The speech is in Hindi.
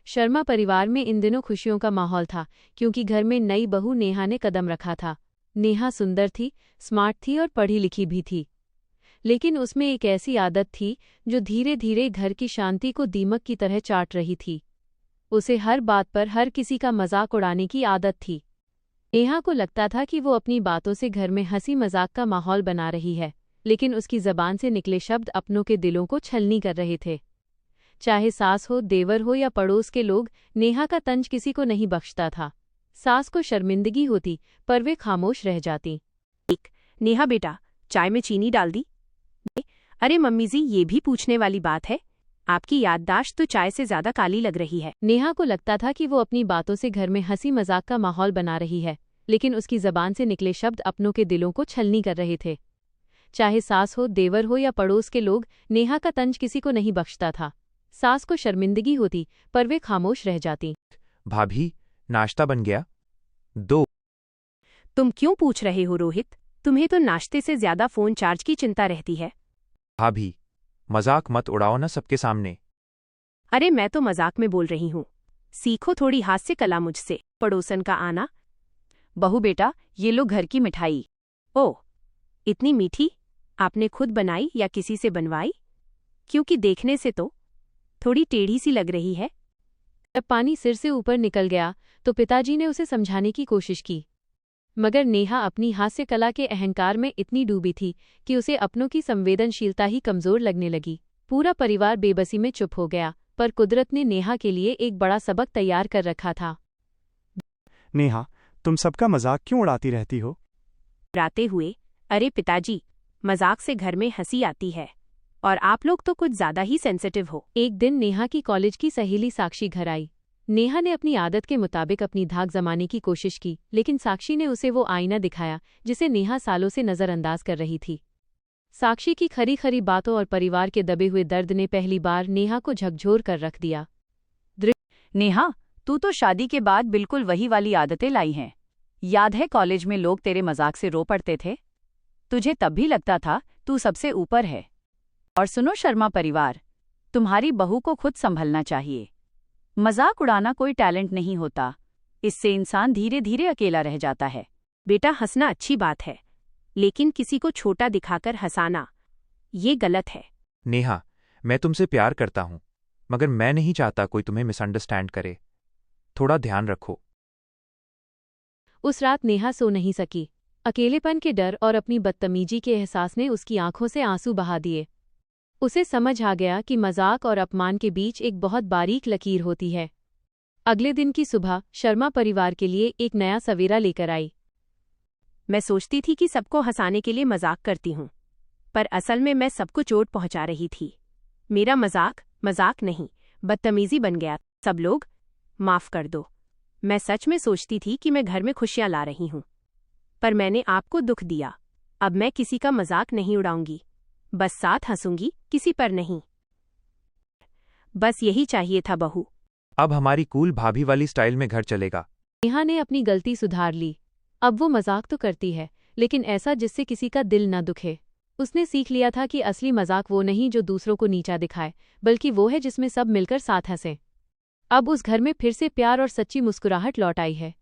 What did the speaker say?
शर्मा परिवार में इन दिनों खुशियों का माहौल था, क्योंकि घर में नई बहू नेहा ने कदम रखा था। नेहा सुंदर थी, स्मार्ट थी और पढ़ी लिखी भी थी। लेकिन उसमें एक ऐसी आदत थी जो धीरे धीरे घर की शांति को दीमक की तरह चाट रही थी। उसे हर बात पर हर किसी का मजाक उड़ाने की आदत थी। नेहा को लगता था कि वो अपनी बातों से घर में हंसी मजाक का माहौल बना रही है, लेकिन उसकी जबान से निकले शब्द अपनों के दिलों को छलनी कर रहे थे। चाहे सास हो, देवर हो या पड़ोस के लोग, नेहा का तंज किसी को नहीं बख्शता था। सास को शर्मिंदगी होती, पर वे खामोश रह जाती। नेहा बेटा, चाय में चीनी डाल दी? अरे मम्मी जी, ये भी पूछने वाली बात है, आपकी याददाश्त तो चाय से ज्यादा काली लग रही है। नेहा को लगता था कि वो अपनी बातों से घर में हंसी मजाक का माहौल बना रही है, लेकिन उसकी जबान से निकले शब्द अपनों के दिलों को छलनी कर रहे थे। चाहे सास हो, देवर हो या पड़ोस के लोग, नेहा का तंज किसी को नहीं बख्शता था। सास को शर्मिंदगी होती, पर वे खामोश रह जाती। भाभी, नाश्ता बन गया? दो। तुम क्यों पूछ रहे हो रोहित? तुम्हें तो नाश्ते से ज्यादा फोन चार्ज की चिंता रहती है। भाभी, मजाक मत उड़ाओ ना सबके सामने। अरे मैं तो मजाक में बोल रही हूँ, सीखो थोड़ी हास्य कला मुझसे। पड़ोसन का आना। बहू बेटा, ये लो घर की मिठाई। ओह, इतनी मीठी? आपने खुद बनाई या किसी से बनवाई? क्योंकि देखने से तो थोड़ी टेढ़ी सी लग रही है। जब पानी सिर से ऊपर निकल गया तो पिताजी ने उसे समझाने की कोशिश की, मगर नेहा अपनी हास्य कला के अहंकार में इतनी डूबी थी कि उसे अपनों की संवेदनशीलता ही कमजोर लगने लगी। पूरा परिवार बेबसी में चुप हो गया, पर कुदरत ने नेहा के लिए एक बड़ा सबक तैयार कर रखा था। नेहा, तुम सबका मजाक क्यों उड़ाती रहती हो? उड़ाते हुए? अरे पिताजी, मजाक से घर में हंसी आती है, और आप लोग तो कुछ ज्यादा ही सेंसिटिव हो। एक दिन नेहा की कॉलेज की सहेली साक्षी घर आई। नेहा ने अपनी आदत के मुताबिक अपनी धाक जमाने की कोशिश की, लेकिन साक्षी ने उसे वो आईना दिखाया जिसे नेहा सालों से नजरअंदाज कर रही थी। साक्षी की खरी खरी बातों और परिवार के दबे हुए दर्द ने पहली बार नेहा को झकझोर कर रख दिया। नेहा, तू तो शादी के बाद बिल्कुल वही वाली आदतें लाई हैं। याद है कॉलेज में लोग तेरे मजाक से रो पड़ते थे? तुझे तब भी लगता था तू सबसे ऊपर है। और सुनो शर्मा परिवार, तुम्हारी बहू को खुद संभलना चाहिए। मजाक उड़ाना कोई टैलेंट नहीं होता, इससे इंसान धीरे धीरे अकेला रह जाता है। बेटा, हंसना अच्छी बात है, लेकिन किसी को छोटा दिखाकर हंसाना, ये गलत है। नेहा, मैं तुमसे प्यार करता हूं, मगर मैं नहीं चाहता कोई तुम्हें मिसअंडरस्टैंड करे। थोड़ा ध्यान रखो। उस रात नेहा सो नहीं सकी। अकेलेपन के डर और अपनी बदतमीजी के एहसास ने उसकी आंखों से आंसू बहा दिए। उसे समझ आ गया कि मजाक और अपमान के बीच एक बहुत बारीक लकीर होती है। अगले दिन की सुबह शर्मा परिवार के लिए एक नया सवेरा लेकर आई। मैं सोचती थी कि सबको हंसाने के लिए मजाक करती हूँ, पर असल में मैं सबको चोट पहुंचा रही थी। मेरा मजाक मजाक नहीं, बदतमीजी बन गया। सब लोग माफ कर दो। मैं सच में सोचती थी कि मैं घर में खुशियां ला रही हूँ, पर मैंने आपको दुख दिया। अब मैं किसी का मजाक नहीं उड़ाऊंगी, बस साथ हंसूंगी, किसी पर नहीं। बस यही चाहिए था बहू। अब हमारी कूल भाभी वाली स्टाइल में घर चलेगा। नेहा ने अपनी गलती सुधार ली। अब वो मजाक तो करती है, लेकिन ऐसा जिससे किसी का दिल न दुखे। उसने सीख लिया था कि असली मजाक वो नहीं जो दूसरों को नीचा दिखाए, बल्कि वो है जिसमें सब मिलकर साथ हंसें। अब उस घर में फिर से प्यार और सच्ची मुस्कुराहट लौट आई है।